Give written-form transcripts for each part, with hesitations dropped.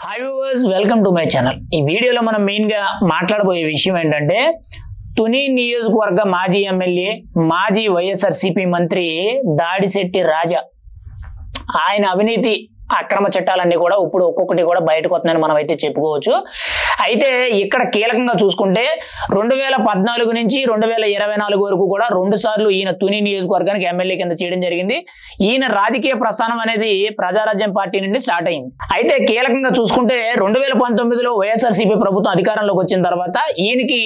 Hi viewers, welcome to my channel. ఈ వీడియోలో మనం మెయిన్గా మాట్లాడబోయే విషయం ఏంటంటే తుని నియోజకవర్గ మాజీ ఎమ్మెల్యే, మాజీ వైఎస్ఆర్సీపీ మంత్రి దాడిశెట్టి రాజా ఆయన అవినీతి అక్రమ చట్టాలన్నీ కూడా ఇప్పుడు ఒక్కొక్కటి కూడా బయటకు వస్తున్నాయని మనం అయితే చెప్పుకోవచ్చు. అయితే ఇక్కడ కీలకంగా చూసుకుంటే 2014 నుంచి 2024 వరకు కూడా 2 సార్లు ఈయన తుని నియోజకవర్గానికి ఎమ్మెల్యే కింద చేయడం జరిగింది. ఈయన రాజకీయ ప్రస్థానం అనేది ప్రజారాజ్యం పార్టీ నుండి స్టార్ట్ అయింది. అయితే కీలకంగా చూసుకుంటే 2019లో వైఎస్ఆర్సీపీ ప్రభుత్వం అధికారంలోకి వచ్చిన తర్వాత ఈయనకి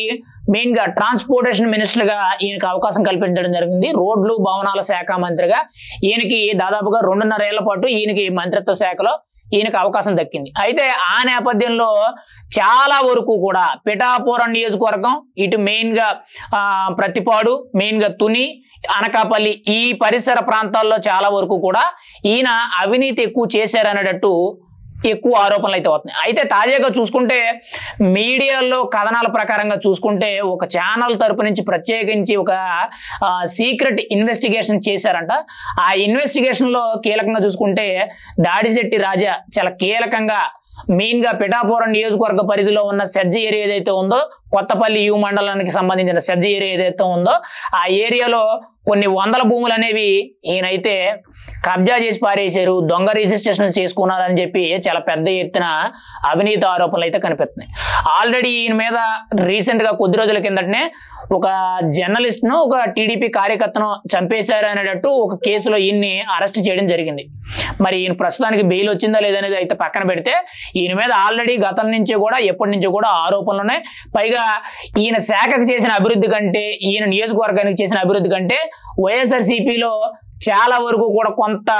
మెయిన్ గా ట్రాన్స్పోర్టేషన్ మినిస్టర్ గా ఈయనకి అవకాశం కల్పించడం జరిగింది. రోడ్లు భవనాల శాఖ మంత్రిగా ఈయనకి దాదాపుగా 2.5 ఏళ్ల పాటు ఈయనకి మంత్రిత్వ శాఖలో ఈయనకు అవకాశం దక్కింది. అయితే ఆ నేపథ్యంలో చాలా వరకు కూడా పిఠాపురం నియోజకవర్గం, ఇటు మెయిన్ గా ప్రతిపాడు, మెయిన్ గా తుని, అనకాపల్లి ఈ పరిసర ప్రాంతాల్లో చాలా వరకు కూడా ఈయన అవినీతి ఎక్కువ చేశారనేటట్టు ఎక్కువ ఆరోపణలు అయితే అవుతున్నాయి. అయితే తాజాగా చూసుకుంటే మీడియాలో కథనాల ప్రకారంగా చూసుకుంటే ఒక ఛానల్ తరపు నుంచి ప్రత్యేకించి ఒక సీక్రెట్ ఇన్వెస్టిగేషన్ చేశారంట. ఆ ఇన్వెస్టిగేషన్ లో కీలకంగా చూసుకుంటే దాడిశెట్టి రాజా చాలా కీలకంగా మెయిన్ గా పిఠాపురం నియోజకవర్గ పరిధిలో ఉన్న సెజ్జ ఏరియా ఏదైతే ఉందో, కొత్తపల్లి యు మండలానికి సంబంధించిన సెజ్జ ఏరియా ఏదైతే ఉందో ఆ ఏరియాలో కొన్ని వందల భూములు అనేవి ఈయనైతే కబ్జా చేసి పారేశారు, దొంగ రిజిస్ట్రేషన్ చేసుకున్నారని చెప్పి చాలా పెద్ద ఎత్తున అవినీతి ఆరోపణలు అయితే కనిపిస్తున్నాయి. ఆల్రెడీ ఈయన మీద రీసెంట్ గా కొద్ది రోజుల కిందటనే ఒక జర్నలిస్ట్ ను, ఒక టీడీపీ కార్యకర్తను చంపేశారు అనేటట్టు ఒక కేసులో ఈయన్ని అరెస్ట్ చేయడం జరిగింది. మరి ఈయన ప్రస్తుతానికి బెయిల్ వచ్చిందా లేదనేది అయితే పక్కన పెడితే ఈయన మీద ఆల్రెడీ గతం నుంచి కూడా ఎప్పటి నుంచో కూడా ఆరోపణలు ఉన్నాయి. పైగా ఈయన శాఖకు చేసిన అభివృద్ధి కంటే, ఈయన నియోజకవర్గానికి చేసిన అభివృద్ధి కంటే వైఎస్ఆర్సీపీలో చాలా వరకు కూడా కొంత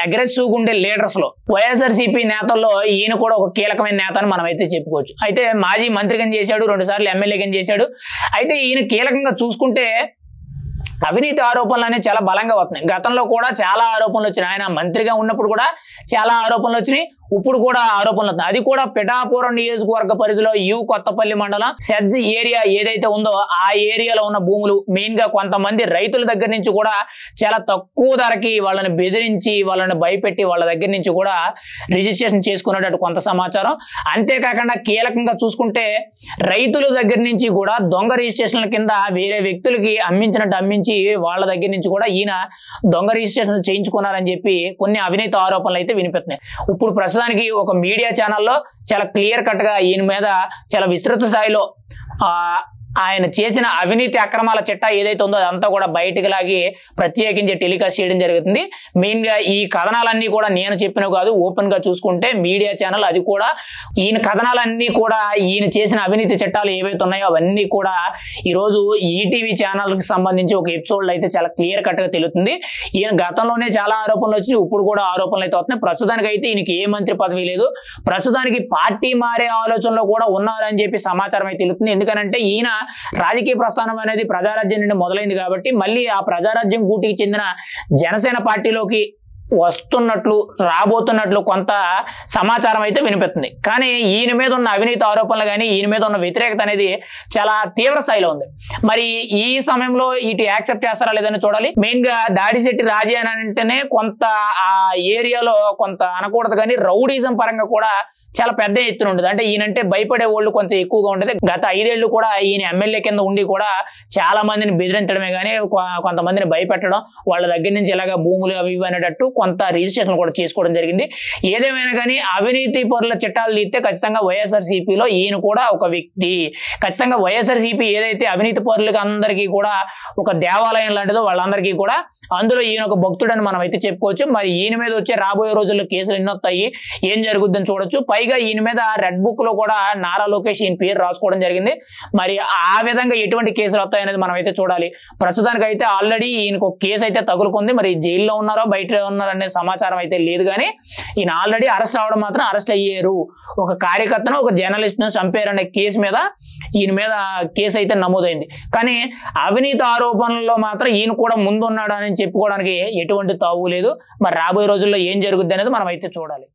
అగ్రెసివ్గా ఉండే లీడర్స్ లో వైఎస్ఆర్సీపీ నేతల్లో ఈయన కూడా ఒక కీలకమైన నేత అని మనం అయితే చెప్పుకోవచ్చు. అయితే మాజీ మంత్రిగా చేశాడు, 2 సార్లు ఎమ్మెల్యేగా చేశాడు. అయితే ఈయన కీలకంగా చూసుకుంటే అవినీతి ఆరోపణలు అనేవి చాలా బలంగా వస్తున్నాయి. గతంలో కూడా చాలా ఆరోపణలు వచ్చినాయి. ఆయన మంత్రిగా ఉన్నప్పుడు కూడా చాలా ఆరోపణలు వచ్చినాయి, ఇప్పుడు కూడా ఆరోపణలు వస్తున్నాయి. అది కూడా పిఠాపురం నియోజకవర్గ పరిధిలో యు కొత్తపల్లి మండలం సెజ్ ఏరియా ఏదైతే ఉందో ఆ ఏరియాలో ఉన్న భూములు మెయిన్ గా కొంతమంది రైతుల దగ్గర నుంచి కూడా చాలా తక్కువ ధరకి వాళ్ళని బెదిరించి, వాళ్ళని భయపెట్టి వాళ్ళ దగ్గర నుంచి కూడా రిజిస్ట్రేషన్ చేసుకునేటట్టు కొంత సమాచారం. అంతేకాకుండా కీలకంగా చూసుకుంటే రైతుల దగ్గర నుంచి కూడా దొంగ రిజిస్ట్రేషన్ల కింద వేరే వ్యక్తులకి అమ్మించి వాళ్ళ దగ్గర నుంచి కూడా ఈయన దొంగ రిజిస్ట్రేషన్ చేయించుకున్నారని చెప్పి కొన్ని అవినీతి ఆరోపణలు అయితే వినిపిస్తున్నాయి. ఇప్పుడు ప్రస్తుతానికి ఒక మీడియా ఛానల్లో చాలా క్లియర్ కట్ గా ఈయన మీద చాలా విస్తృత స్థాయిలో ఆయన చేసిన అవినీతి అక్రమాల చిట్టా ఏదైతే ఉందో అదంతా కూడా బయటకు లాగి ప్రత్యేకించి టెలికాస్ట్ చేయడం జరుగుతుంది. మెయిన్ గా ఈ కథనాలన్నీ కూడా నేను చెప్పినవి కాదు, ఓపెన్ గా చూసుకుంటే మీడియా ఛానల్ అది కూడా ఈయన కథనాలన్నీ కూడా ఈయన చేసిన అవినీతి చట్టాలు ఏవైతే ఉన్నాయో అవన్నీ కూడా ఈరోజు ఈటీవీ ఛానల్ కి సంబంధించి ఒక ఎపిసోడ్ అయితే చాలా క్లియర్ కట్ గా తెలుస్తుంది. ఈయన గతంలోనే చాలా ఆరోపణలు వచ్చినాయి, ఇప్పుడు కూడా ఆరోపణలు అయితే వస్తున్నాయి. ప్రస్తుతానికి అయితే ఈయనకి ఏ మంత్రి పదవి లేదు, ప్రస్తుతానికి పార్టీ మారే ఆలోచనలో కూడా ఉన్నారని చెప్పి సమాచారం అయితే తెలుస్తుంది. ఎందుకనంటే ఈయన రాజకీయ ప్రస్థానం అనేది ప్రజారాజ్యం నుండి మొదలైంది కాబట్టి మళ్ళీ ఆ ప్రజారాజ్యం గూటికి చెందిన జనసేన పార్టీలోకి వస్తున్నట్లు, రాబోతున్నట్లు కొంత సమాచారం అయితే వినిపిస్తుంది. కానీ ఈయన మీద ఉన్న అవినీతి ఆరోపణలు కానీ ఈయన మీద ఉన్న వ్యతిరేకత అనేది చాలా తీవ్ర స్థాయిలో ఉంది. మరి ఈ సమయంలో ఇటు యాక్సెప్ట్ చేస్తారా లేదని చూడాలి. మెయిన్ గా దాడిశెట్టి రాజా అని అంటేనే కొంత ఆ ఏరియాలో కొంత అనకూడదు కానీ రౌడీజం పరంగా కూడా చాలా పెద్ద ఎత్తున ఉండదు. అంటే ఈయనంటే భయపడే వాళ్ళు కొంత ఎక్కువగా ఉండేది. గత 5 ఏళ్ళు కూడా ఈయన ఎమ్మెల్యే కింద ఉండి కూడా చాలా మందిని బెదిరించడమే కానీ కొంతమందిని భయపెట్టడం, వాళ్ళ దగ్గర నుంచి ఇలాగ భూములు అవి ఇవి అనేటట్టు కొంత రిజిస్ట్రేషన్ కూడా చేసుకోవడం జరిగింది. ఏదేమైనా కానీ అవినీతి పరుల చట్టాలు తీస్తే ఖచ్చితంగా వైఎస్ఆర్సీపీలో ఈయన కూడా ఒక వ్యక్తి. ఖచ్చితంగా వైఎస్ఆర్సీపీ ఏదైతే అవినీతి పరులకు అందరికీ కూడా ఒక దేవాలయం లాంటిదో వాళ్ళందరికీ కూడా అందులో ఈయన ఒక భక్తుడని మనం అయితే చెప్పుకోవచ్చు. మరి ఈయన మీద వచ్చే రాబోయే రోజుల్లో కేసులు ఎన్ని వస్తాయి, ఏం జరుగుద్దని చూడొచ్చు. పైగా ఈయన మీద రెడ్ బుక్ లో కూడా నారా లోకేష్ ఈయన పేరు రాసుకోవడం జరిగింది. మరి ఆ విధంగా ఎటువంటి కేసులు వస్తాయి అనేది మనం అయితే చూడాలి. ప్రస్తుతానికి అయితే ఆల్రెడీ ఈయనకు ఒక కేసు అయితే తగులుకుంది. మరి జైల్లో ఉన్నారో బయట ఉన్నారో అనే సమాచారం అయితే లేదు. కానీ ఈయన ఆల్రెడీ అరెస్ట్ అవడం మాత్రం అరెస్ట్ అయ్యారు. ఒక కార్యకర్తను, ఒక జర్నలిస్ట్ ను చంపారనే కేసు మీద ఈయన మీద కేసు అయితే నమోదైంది. కానీ అవినీతి ఆరోపణల్లో మాత్రం ఈయన కూడా ముందున్నాడు అని చెప్పుకోవడానికి ఎటువంటి తావు లేదు. మరి రాబోయే రోజుల్లో ఏం జరుగుద్ది అనేది మనం అయితే చూడాలి.